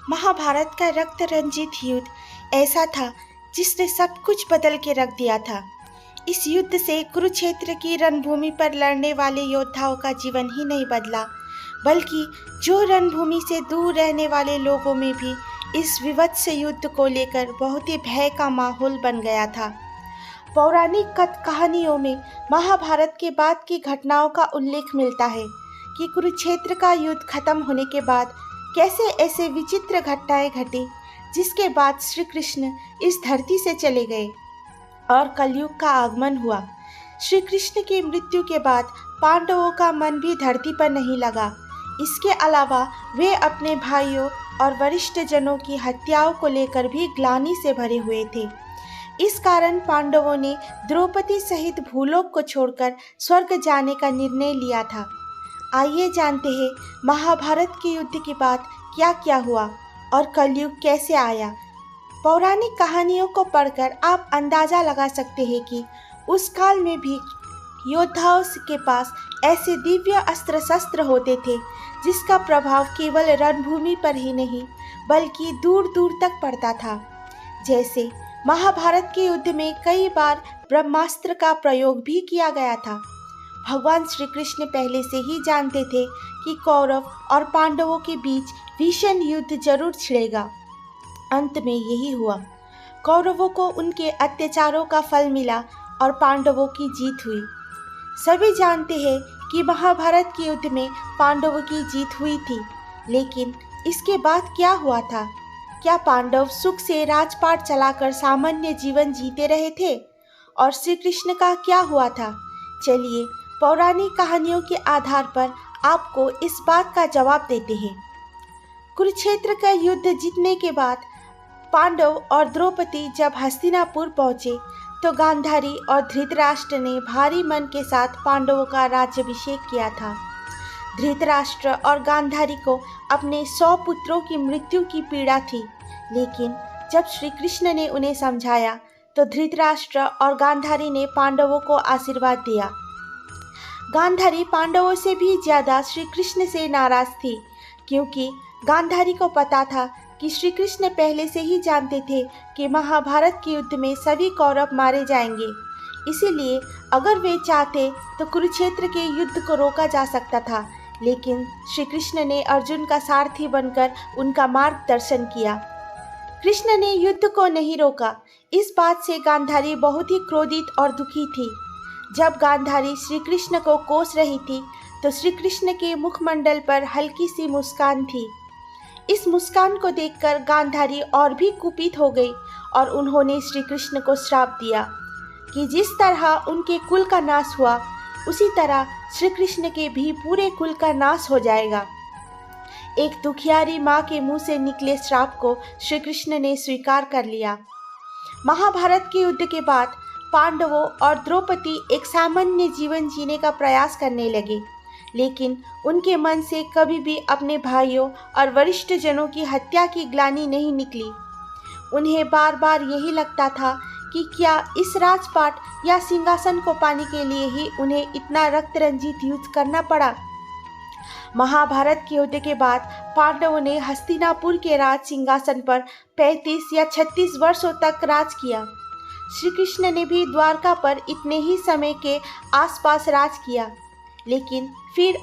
महाभारत का रक्त रंजित युद्ध ऐसा था जिसने सब कुछ बदल के रख दिया था। इस युद्ध से कुरुक्षेत्र की रणभूमि पर लड़ने वाले योद्धाओं का जीवन ही नहीं बदला, बल्कि जो रणभूमि से दूर रहने वाले लोगों में भी इस विभत्स युद्ध को लेकर बहुत ही भय का माहौल बन गया था। पौराणिक कहानियों में महाभारत के बाद की घटनाओं का उल्लेख मिलता है कि कुरुक्षेत्र का युद्ध खत्म होने के बाद कैसे ऐसे विचित्र घटनाएं घटी, जिसके बाद श्री कृष्ण इस धरती से चले गए और कलयुग का आगमन हुआ। श्री कृष्ण की मृत्यु के बाद पांडवों का मन भी धरती पर नहीं लगा। इसके अलावा वे अपने भाइयों और वरिष्ठ जनों की हत्याओं को लेकर भी ग्लानि से भरे हुए थे। इस कारण पांडवों ने द्रौपदी सहित भूलोक को छोड़कर स्वर्ग जाने का निर्णय लिया था। आइए जानते हैं महाभारत के युद्ध के बाद क्या क्या हुआ और कलयुग कैसे आया। पौराणिक कहानियों को पढ़कर आप अंदाज़ा लगा सकते हैं कि उस काल में भी योद्धाओं के पास ऐसे दिव्य अस्त्र शस्त्र होते थे जिसका प्रभाव केवल रणभूमि पर ही नहीं बल्कि दूर दूर तक पड़ता था। जैसे महाभारत के युद्ध में कई बार ब्रह्मास्त्र का प्रयोग भी किया गया था। भगवान श्री कृष्ण पहले से ही जानते थे कि कौरव और पांडवों के बीच भीषण युद्ध जरूर छिड़ेगा। अंत में यही हुआ। कौरवों को उनके अत्याचारों का फल मिला और पांडवों की जीत हुई। सभी जानते हैं कि महाभारत के युद्ध में पांडवों की जीत हुई थी, लेकिन इसके बाद क्या हुआ था? क्या पांडव सुख से राजपाट चलाकर सामान्य जीवन जीते रहे थे? और श्री कृष्ण का क्या हुआ था? चलिए पौराणिक कहानियों के आधार पर आपको इस बात का जवाब देते हैं। कुरुक्षेत्र का युद्ध जीतने के बाद पांडव और द्रौपदी जब हस्तिनापुर पहुंचे तो गांधारी और धृतराष्ट्र ने भारी मन के साथ पांडवों का राज्याभिषेक किया था। धृतराष्ट्र और गांधारी को अपने 100 पुत्रों की मृत्यु की पीड़ा थी, लेकिन जब श्री कृष्ण ने उन्हें समझाया तो धृतराष्ट्र और गांधारी ने पांडवों को आशीर्वाद दिया। गांधारी पांडवों से भी ज़्यादा श्री कृष्ण से नाराज थी, क्योंकि गांधारी को पता था कि श्री कृष्ण पहले से ही जानते थे कि महाभारत के युद्ध में सभी कौरव मारे जाएंगे। इसीलिए अगर वे चाहते तो कुरुक्षेत्र के युद्ध को रोका जा सकता था, लेकिन श्री कृष्ण ने अर्जुन का सारथी बनकर उनका मार्गदर्शन किया। कृष्ण ने युद्ध को नहीं रोका। इस बात से गांधारी बहुत ही क्रोधित और दुखी थी। जब गांधारी श्री कृष्ण को कोस रही थी तो श्री कृष्ण के मुखमंडल पर हल्की सी मुस्कान थी। इस मुस्कान को देखकर गांधारी और भी कुपित हो गई और उन्होंने श्री कृष्ण को श्राप दिया कि जिस तरह उनके कुल का नाश हुआ उसी तरह श्री कृष्ण के भी पूरे कुल का नाश हो जाएगा। एक दुखियारी माँ के मुंह से निकले श्राप को श्री कृष्ण ने स्वीकार कर लिया। महाभारत के युद्ध के बाद पांडवों और द्रौपदी एक सामान्य जीवन जीने का प्रयास करने लगे, लेकिन उनके मन से कभी भी अपने भाइयों और वरिष्ठ जनों की हत्या की ग्लानि नहीं निकली। उन्हें बार बार यही लगता था कि क्या इस राजपाट या सिंहासन को पाने के लिए ही उन्हें इतना रक्त रंजित युद्ध करना पड़ा। महाभारत के युद्ध के बाद पांडवों ने हस्तिनापुर के राज सिंहासन पर 35 या 36 वर्षों तक राज किया। श्री कृष्ण ने भी द्वारका पर इतने ही समय के आसपास राज किया, लेकिन फिर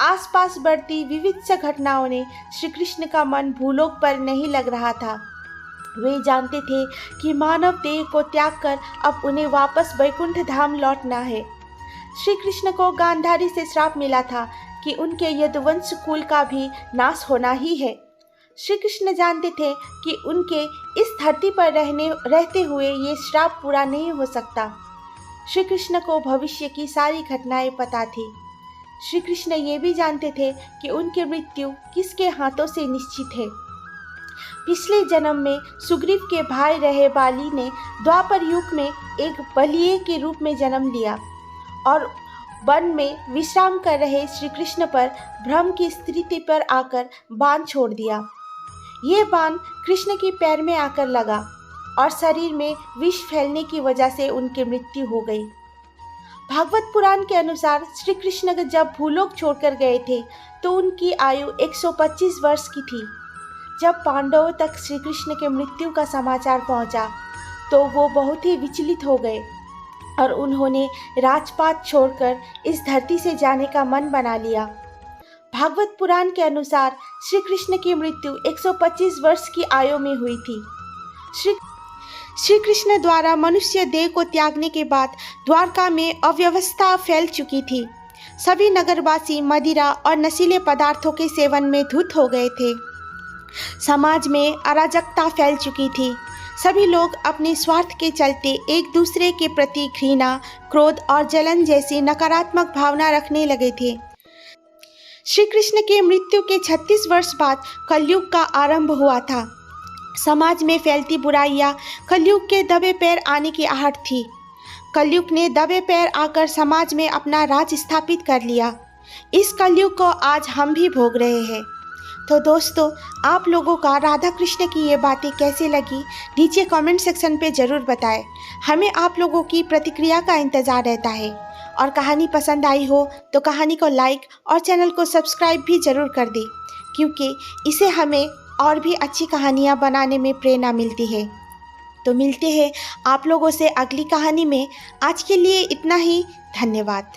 आसपास बढ़ती विविध घटनाओं ने श्री कृष्ण का मन भूलोक पर नहीं लग रहा था। वे जानते थे कि मानव देह को त्याग कर अब उन्हें वापस वैकुंठ धाम लौटना है। श्री कृष्ण को गांधारी से श्राप मिला था कि उनके यदुवंश कुल का भी नाश होना ही है। श्री कृष्ण जानते थे कि उनके इस धरती पर रहते हुए ये श्राप पूरा नहीं हो सकता। श्री कृष्ण को भविष्य की सारी घटनाएं पता थी। श्री कृष्ण ये भी जानते थे कि उनकी मृत्यु किसके हाथों से निश्चित है। पिछले जन्म में सुग्रीव के भाई रहे बाली ने द्वापर युग में एक बलिए के रूप में जन्म लिया और वन में विश्राम कर रहे श्री कृष्ण पर भ्रम की स्थिति पर आकर बाण छोड़ दिया। ये बाण कृष्ण के पैर में आकर लगा और शरीर में विष फैलने की वजह से उनकी मृत्यु हो गई। भागवत पुराण के अनुसार श्री कृष्ण जब भूलोक छोड़कर गए थे तो उनकी आयु 125 वर्ष की थी। जब पांडवों तक श्री कृष्ण के मृत्यु का समाचार पहुंचा तो वो बहुत ही विचलित हो गए और उन्होंने राजपाट छोड़कर इस धरती से जाने का मन बना लिया। भागवत पुराण के अनुसार श्री कृष्ण की मृत्यु 125 वर्ष की आयु में हुई थी। श्री कृष्ण द्वारा मनुष्य देह को त्यागने के बाद द्वारका में अव्यवस्था फैल चुकी थी। सभी नगरवासी मदिरा और नशीले पदार्थों के सेवन में धुत हो गए थे। समाज में अराजकता फैल चुकी थी। सभी लोग अपने स्वार्थ के चलते एक दूसरे के प्रति घृणा, क्रोध और जलन जैसी नकारात्मक भावना रखने लगे थे। श्री कृष्ण के मृत्यु के 36 वर्ष बाद कलयुग का आरंभ हुआ था। समाज में फैलती बुराइयां कलयुग के दबे पैर आने की आहट थी। कलयुग ने दबे पैर आकर समाज में अपना राज स्थापित कर लिया। इस कलयुग को आज हम भी भोग रहे हैं। तो दोस्तों, आप लोगों का राधा कृष्ण की ये बातें कैसे लगी नीचे कमेंट सेक्शन पे ज़रूर बताएं। हमें आप लोगों की प्रतिक्रिया का इंतज़ार रहता है। और कहानी पसंद आई हो तो कहानी को लाइक और चैनल को सब्सक्राइब भी ज़रूर कर दें, क्योंकि इसे हमें और भी अच्छी कहानियाँ बनाने में प्रेरणा मिलती है। तो मिलते हैं आप लोगों से अगली कहानी में। आज के लिए इतना ही। धन्यवाद।